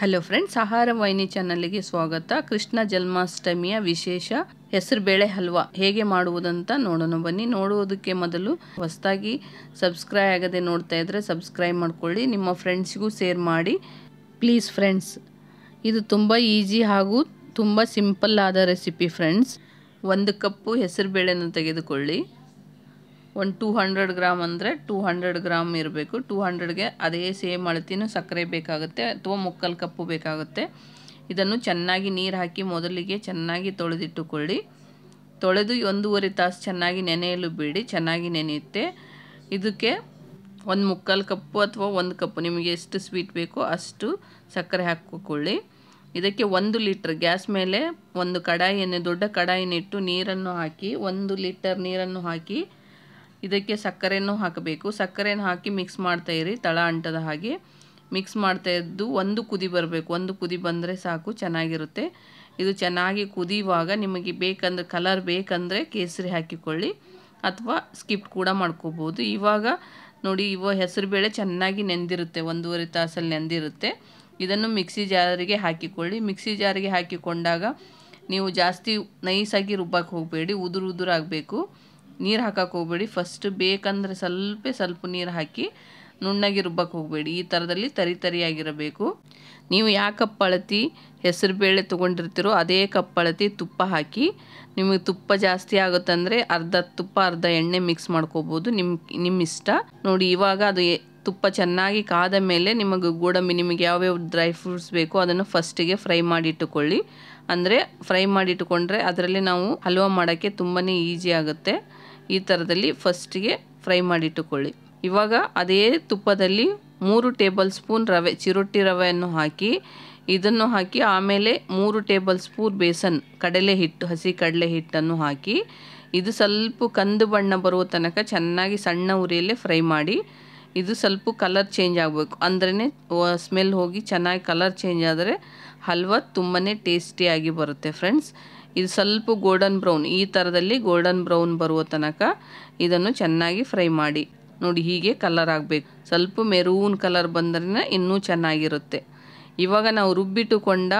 Hello friends, ಆಹಾರ ವಾಹಿನಿ ಚಾನಲ್ಗೆ ಸ್ವಾಗತ. ಕೃಷ್ಣ ಜನ್ಮಾಷ್ಟಮಿಯ ವಿಶೇಷ ಹೆಸರುಬೇಳೆ ಹಲ್ವಾ ಹೇಗೆ ಮಾಡುವುದಂತ ನೋಡೋಣ ಬನ್ನಿ. ನೋಡುವುದಕ್ಕೆ ಮೊದಲು ಹೊಸದಾಗಿ ಸಬ್ಸ್ಕ್ರೈಬ್ ಆಗದೆ ನೋಡ್ತಾ ಇದ್ದರೆ ಸಬ್ಸ್ಕ್ರೈಬ್ ಮಾಡ್ಕೊಳ್ಳಿ, ನಿಮ್ಮ ಫ್ರೆಂಡ್ಸ್ಗೂ ಶೇರ್ ಮಾಡಿ ಪ್ಲೀಸ್ ಫ್ರೆಂಡ್ಸ್. ಇದು ತುಂಬ ಈಸಿ ಹಾಗೂ ತುಂಬ ಸಿಂಪಲ್ ಆದ ರೆಸಿಪಿ ಫ್ರೆಂಡ್ಸ್. 1 ಕಪ್ಪು ಹೆಸರುಬೇಳೆನ ತೆಗೆದುಕೊಳ್ಳಿ. ಒಂದು 200 ಗ್ರಾಮ್ ಅಂದರೆ 200 ಗ್ರಾಮ್ ಇರಬೇಕು. 200ಗೆ ಅದೇ ಸೇಮ್ ಅಳತಿನೂ ಸಕ್ಕರೆ ಬೇಕಾಗುತ್ತೆ ಅಥವಾ 3/4 ಕಪ್ಪು ಬೇಕಾಗುತ್ತೆ. ಇದನ್ನು ಚೆನ್ನಾಗಿ ನೀರು ಹಾಕಿ ಮೊದಲಿಗೆ ಚೆನ್ನಾಗಿ ತೊಳೆದಿಟ್ಟುಕೊಳ್ಳಿ. ತೊಳೆದು 1.5 ತಾಸು ಚೆನ್ನಾಗಿ ನೆನೆಯಲು ಬಿಡಿ. ಚೆನ್ನಾಗಿ ನೆನೆಯುತ್ತೆ. ಇದಕ್ಕೆ 1/4 ಕಪ್ಪು ಅಥವಾ 1 ಕಪ್ಪು ನಿಮಗೆ ಎಷ್ಟು ಸ್ವೀಟ್ ಬೇಕೋ ಅಷ್ಟು ಸಕ್ಕರೆ ಹಾಕಿಕೊಳ್ಳಿ. ಇದಕ್ಕೆ 1 ಲೀಟ್ರ್ ಗ್ಯಾಸ್ ಮೇಲೆ ಒಂದು ಕಡಾಯಿಯನ್ನು, ದೊಡ್ಡ ಕಡಾಯಿನಿಟ್ಟು ನೀರನ್ನು ಹಾಕಿ 1 ಲೀಟರ್ ನೀರನ್ನು ಹಾಕಿ ಇದಕ್ಕೆ ಸಕ್ಕರೆಯನ್ನು ಹಾಕಬೇಕು. ಸಕ್ಕರೆಯನ್ನು ಹಾಕಿ ಮಿಕ್ಸ್ ಮಾಡ್ತಾ ಇರಿ, ತಳ ಅಂಟದ ಹಾಗೆ ಮಿಕ್ಸ್ ಮಾಡ್ತಾ ಇದ್ದು ಒಂದು ಕುದಿ ಬರಬೇಕು. ಒಂದು ಕುದಿ ಬಂದರೆ ಸಾಕು, ಚೆನ್ನಾಗಿರುತ್ತೆ. ಇದು ಚೆನ್ನಾಗಿ ಕುದಿಯುವಾಗ ನಿಮಗೆ ಬೇಕಂದರೆ ಕಲರ್ ಬೇಕಂದರೆ ಕೇಸರಿ ಹಾಕಿಕೊಳ್ಳಿ ಅಥವಾ ಸ್ಕಿಪ್ ಕೂಡ ಮಾಡ್ಕೋಬೋದು. ಇವಾಗ ನೋಡಿ, ಹೆಸರುಬೇಳೆ ಚೆನ್ನಾಗಿ ನೆಂದಿರುತ್ತೆ, 1.5 ತಾಸಲ್ಲಿ ನೆಂದಿರುತ್ತೆ. ಇದನ್ನು ಮಿಕ್ಸಿ ಜಾರಿಗೆ ಹಾಕಿಕೊಳ್ಳಿ. ಮಿಕ್ಸಿ ಜಾರಿಗೆ ಹಾಕಿಕೊಂಡಾಗ ನೀವು ಜಾಸ್ತಿ ನೈಸಾಗಿ ರುಬ್ಬಕ್ಕೆ ಹೋಗಬೇಡಿ, ಉದುರಾಗಬೇಕು. ನೀರು ಹಾಕಕ್ಕೆ ಹೋಗಬೇಡಿ. ಫಸ್ಟ್ ಬೇಕಂದರೆ ಸ್ವಲ್ಪ ನೀರು ಹಾಕಿ ನುಣ್ಣಗೆ ರುಬ್ಬಕ್ಕೆ ಹೋಗಬೇಡಿ. ಈ ಥರದಲ್ಲಿ ತರಿಯಾಗಿರಬೇಕು. ನೀವು ಯಾವ ಕಪ್ ಅಳತಿ ಹೆಸರುಬೇಳೆ ತೊಗೊಂಡಿರ್ತೀರೋ ಅದೇ ಕಪ್ ಅಳತಿ ತುಪ್ಪ ಹಾಕಿ. ನಿಮಗೆ ತುಪ್ಪ ಜಾಸ್ತಿ ಆಗುತ್ತಂದರೆ ಅರ್ಧ ತುಪ್ಪ ಅರ್ಧ ಎಣ್ಣೆ ಮಿಕ್ಸ್ ಮಾಡ್ಕೋಬೋದು, ನಿಮ್ಮ ಇಷ್ಟ. ನೋಡಿ, ಇವಾಗ ಅದು ತುಪ್ಪ ಚೆನ್ನಾಗಿ ಕಾದ ಮೇಲೆ ಗೋಡಂಬಿ, ನಿಮಗೆ ಯಾವ್ಯಾವ ಡ್ರೈ ಫ್ರೂಟ್ಸ್ ಬೇಕೋ ಅದನ್ನು ಫಸ್ಟಿಗೆ ಫ್ರೈ ಮಾಡಿಟ್ಟುಕೊಳ್ಳಿ. ಅಂದರೆ ಫ್ರೈ ಮಾಡಿಟ್ಟುಕೊಂಡ್ರೆ ಅದರಲ್ಲಿ ನಾವು ಹಲ್ವಾ ಮಾಡೋಕ್ಕೆ ತುಂಬಾ ಈಸಿ ಆಗುತ್ತೆ. ಈ ಥರದಲ್ಲಿ ಫಸ್ಟಿಗೆ ಫ್ರೈ ಮಾಡಿಟ್ಟುಕೊಳ್ಳಿ. ಇವಾಗ ಅದೇ ತುಪ್ಪದಲ್ಲಿ 3 ಟೇಬಲ್ ಸ್ಪೂನ್ ರವೆ, ಚಿರೋಟಿ ರವೆಯನ್ನು ಹಾಕಿ ಇದನ್ನು ಹಾಕಿ ಆಮೇಲೆ 3 ಟೇಬಲ್ ಸ್ಪೂನ್ ಬೇಸನ್, ಕಡಲೆ ಹಿಟ್ಟು, ಹಸಿ ಕಡಲೆ ಹಿಟ್ಟನ್ನು ಹಾಕಿ ಇದು ಸ್ವಲ್ಪ ಕಂದು ಬಣ್ಣ ಬರುವ ತನಕ ಚೆನ್ನಾಗಿ ಸಣ್ಣ ಉರಿಯಲ್ಲೇ ಫ್ರೈ ಮಾಡಿ. ಇದು ಸ್ವಲ್ಪ ಕಲರ್ ಚೇಂಜ್ ಆಗಬೇಕು, ಅಂದ್ರೇ ಸ್ಮೆಲ್ ಹೋಗಿ ಚೆನ್ನಾಗಿ ಕಲರ್ ಚೇಂಜ್ ಆದರೆ ಹಲ್ವಾ ತುಂಬಾ ಟೇಸ್ಟಿಯಾಗಿ ಬರುತ್ತೆ ಫ್ರೆಂಡ್ಸ್. ಇದು ಸ್ವಲ್ಪ ಗೋಲ್ಡನ್ ಬ್ರೌನ್, ಈ ಥರದಲ್ಲಿ ಗೋಲ್ಡನ್ ಬ್ರೌನ್ ಬರುವ ತನಕ ಇದನ್ನು ಚೆನ್ನಾಗಿ ಫ್ರೈ ಮಾಡಿ. ನೋಡಿ, ಹೀಗೆ ಕಲರ್ ಆಗಬೇಕು. ಸ್ವಲ್ಪ ಮೆರೂನ್ ಕಲರ್ ಬಂದ್ರೆ ಇನ್ನೂ ಚೆನ್ನಾಗಿರುತ್ತೆ. ಇವಾಗ ನಾವು ರುಬ್ಬಿಟ್ಟುಕೊಂಡ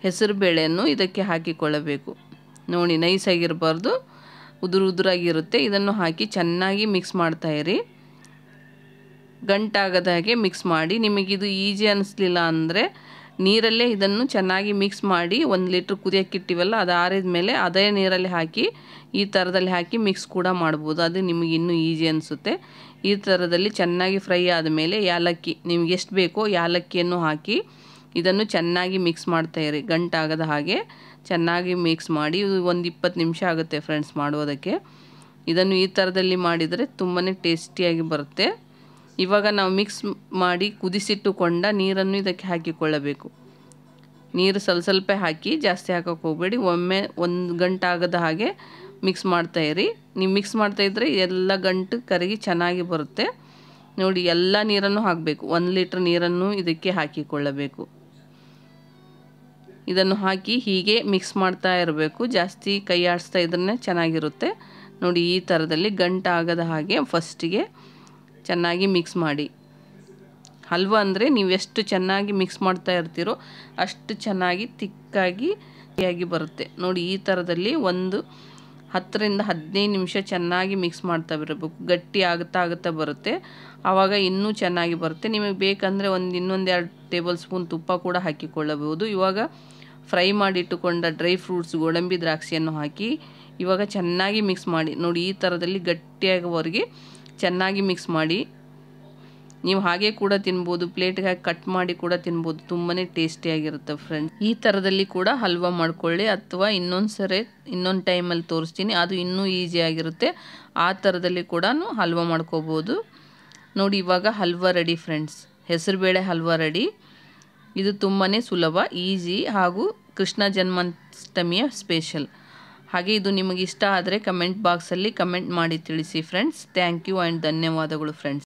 ಹೆಸರುಬೇಳೆಯನ್ನು ಇದಕ್ಕೆ ಹಾಕಿಕೊಳ್ಳಬೇಕು. ನೋಡಿ, ನೈಸಾಗಿರಬಾರ್ದು, ಉದುರಾಗಿರುತ್ತೆ. ಇದನ್ನು ಹಾಕಿ ಚೆನ್ನಾಗಿ ಮಿಕ್ಸ್ ಮಾಡ್ತಾ ಇರಿ, ಗಂಟಾಗದ ಹಾಗೆ ಮಿಕ್ಸ್ ಮಾಡಿ. ನಿಮಗಿದು ಈಜಿ ಅನ್ನಿಸ್ಲಿಲ್ಲ ಅಂದರೆ ನೀರಲ್ಲೇ ಇದನ್ನು ಚೆನ್ನಾಗಿ ಮಿಕ್ಸ್ ಮಾಡಿ 1 ಲೀಟ್ರ್ ಕುದಿಯೋಕ್ಕಿಟ್ಟಿವಲ್ಲ, ಅದು ಆರಿದ ಮೇಲೆ ಅದೇ ನೀರಲ್ಲಿ ಹಾಕಿ ಈ ಥರದಲ್ಲಿ ಹಾಕಿ ಮಿಕ್ಸ್ ಕೂಡ ಮಾಡ್ಬೋದು. ಅದು ನಿಮಗೆ ಇನ್ನೂ ಈಜಿ ಅನಿಸುತ್ತೆ. ಈ ಥರದಲ್ಲಿ ಚೆನ್ನಾಗಿ ಫ್ರೈ ಆದಮೇಲೆ ಯಾಲಕ್ಕಿ, ನಿಮ್ಗೆ ಎಷ್ಟು ಬೇಕೋ ಯಾಲಕ್ಕಿಯನ್ನು ಹಾಕಿ ಇದನ್ನು ಚೆನ್ನಾಗಿ ಮಿಕ್ಸ್ ಮಾಡ್ತಾ ಇರಿ, ಗಂಟಾಗದ ಹಾಗೆ ಚೆನ್ನಾಗಿ ಮಿಕ್ಸ್ ಮಾಡಿ. ಒಂದು 20 ನಿಮಿಷ ಆಗುತ್ತೆ ಫ್ರೆಂಡ್ಸ್ ಮಾಡೋದಕ್ಕೆ. ಇದನ್ನು ಈ ಥರದಲ್ಲಿ ಮಾಡಿದರೆ ತುಂಬಾ ಟೇಸ್ಟಿಯಾಗಿ ಬರುತ್ತೆ. ಇವಾಗ ನಾವು ಮಿಕ್ಸ್ ಮಾಡಿ ಕುದಿಸಿಟ್ಟುಕೊಂಡ ನೀರನ್ನು ಇದಕ್ಕೆ ಹಾಕಿಕೊಳ್ಳಬೇಕು. ನೀರು ಸ್ವಲ್ಪ ಹಾಕಿ, ಜಾಸ್ತಿ ಹಾಕೋಕ್ಕೆ ಹೋಗಬೇಡಿ. ಒಮ್ಮೆ 1 ಗಂಟಾಗದ ಹಾಗೆ ಮಿಕ್ಸ್ ಮಾಡ್ತಾ ಇರಿ. ನೀವು ಮಿಕ್ಸ್ ಮಾಡ್ತಾಯಿದ್ರೆ ಎಲ್ಲ ಗಂಟು ಕರಗಿ ಚೆನ್ನಾಗಿ ಬರುತ್ತೆ. ನೋಡಿ, ಎಲ್ಲ ನೀರನ್ನು ಹಾಕಬೇಕು. 1 ಲೀಟ್ರ್ ನೀರನ್ನು ಇದಕ್ಕೆ ಹಾಕಿಕೊಳ್ಳಬೇಕು. ಇದನ್ನು ಹಾಕಿ ಹೀಗೆ ಮಿಕ್ಸ್ ಮಾಡ್ತಾ ಇರಬೇಕು, ಜಾಸ್ತಿ ಕೈ ಆಡಿಸ್ತಾ ಇದ್ರೆ ಚೆನ್ನಾಗಿರುತ್ತೆ. ನೋಡಿ, ಈ ಥರದಲ್ಲಿ ಗಂಟಾಗದ ಹಾಗೆ ಫಸ್ಟಿಗೆ ಚೆನ್ನಾಗಿ ಮಿಕ್ಸ್ ಮಾಡಿ. ಹಲ್ವಾ ಅಂದರೆ ನೀವು ಎಷ್ಟು ಚೆನ್ನಾಗಿ ಮಿಕ್ಸ್ ಮಾಡ್ತಾ ಇರ್ತೀರೋ ಅಷ್ಟು ಚೆನ್ನಾಗಿ ತಿಕ್ಕಾಗಿ ಬರುತ್ತೆ. ನೋಡಿ, ಈ ಥರದಲ್ಲಿ ಒಂದು 10 ರಿಂದ 15 ನಿಮಿಷ ಚೆನ್ನಾಗಿ ಮಿಕ್ಸ್ ಮಾಡ್ತಾ ಇರಬೇಕು. ಗಟ್ಟಿ ಆಗುತ್ತಾ ಬರುತ್ತೆ, ಆವಾಗ ಇನ್ನೂ ಚೆನ್ನಾಗಿ ಬರುತ್ತೆ. ನಿಮಗೆ ಬೇಕಂದರೆ ಇನ್ನೊಂದು 2 ಟೇಬಲ್ ಸ್ಪೂನ್ ತುಪ್ಪ ಕೂಡ ಹಾಕಿಕೊಳ್ಳಬಹುದು. ಇವಾಗ ಫ್ರೈ ಮಾಡಿಟ್ಟುಕೊಂಡ ಡ್ರೈ ಫ್ರೂಟ್ಸ್, ಗೋಡಂಬಿ, ದ್ರಾಕ್ಷಿಯನ್ನು ಹಾಕಿ ಇವಾಗ ಚೆನ್ನಾಗಿ ಮಿಕ್ಸ್ ಮಾಡಿ. ನೋಡಿ, ಈ ಥರದಲ್ಲಿ ಗಟ್ಟಿಯಾಗುವವರೆಗೆ ಚೆನ್ನಾಗಿ ಮಿಕ್ಸ್ ಮಾಡಿ. ನೀವು ಹಾಗೆ ಕೂಡ ತಿನ್ಬೋದು, ಪ್ಲೇಟ್ಗೆ ಹಾಕಿ ಕಟ್ ಮಾಡಿ ಕೂಡ ತಿನ್ಬೋದು, ತುಂಬಾ ಟೇಸ್ಟಿಯಾಗಿರುತ್ತೆ ಫ್ರೆಂಡ್ಸ್. ಈ ಥರದಲ್ಲಿ ಕೂಡ ಹಲ್ವಾ ಮಾಡ್ಕೊಳ್ಳಿ, ಅಥವಾ ಇನ್ನೊಂದು ಟೈಮಲ್ಲಿ ತೋರಿಸ್ತೀನಿ, ಅದು ಇನ್ನೂ ಈಸಿಯಾಗಿರುತ್ತೆ. ಆ ಥರದಲ್ಲಿ ಕೂಡ ಹಲ್ವಾ ಮಾಡ್ಕೋಬೋದು. ನೋಡಿ, ಇವಾಗ ಹಲ್ವಾ ರೆಡಿ ಫ್ರೆಂಡ್ಸ್, ಹೆಸರುಬೇಳೆ ಹಲ್ವಾ ರೆಡಿ. ಇದು ತುಂಬಾ ಸುಲಭ, ಈಸಿ ಹಾಗೂ ಕೃಷ್ಣ ಜನ್ಮಾಷ್ಟಮಿಯ ಸ್ಪೆಷಲ್. ಹಾಗೆ ಇದು ನಿಮಗೆ ಇಷ್ಟ ಆದರೆ ಕಮೆಂಟ್ ಬಾಕ್ಸಲ್ಲಿ ಕಮೆಂಟ್ ಮಾಡಿ ತಿಳಿಸಿ ಫ್ರೆಂಡ್ಸ್. ಥ್ಯಾಂಕ್ ಯು ಆ್ಯಂಡ್ ಧನ್ಯವಾದಗಳು ಫ್ರೆಂಡ್ಸ್.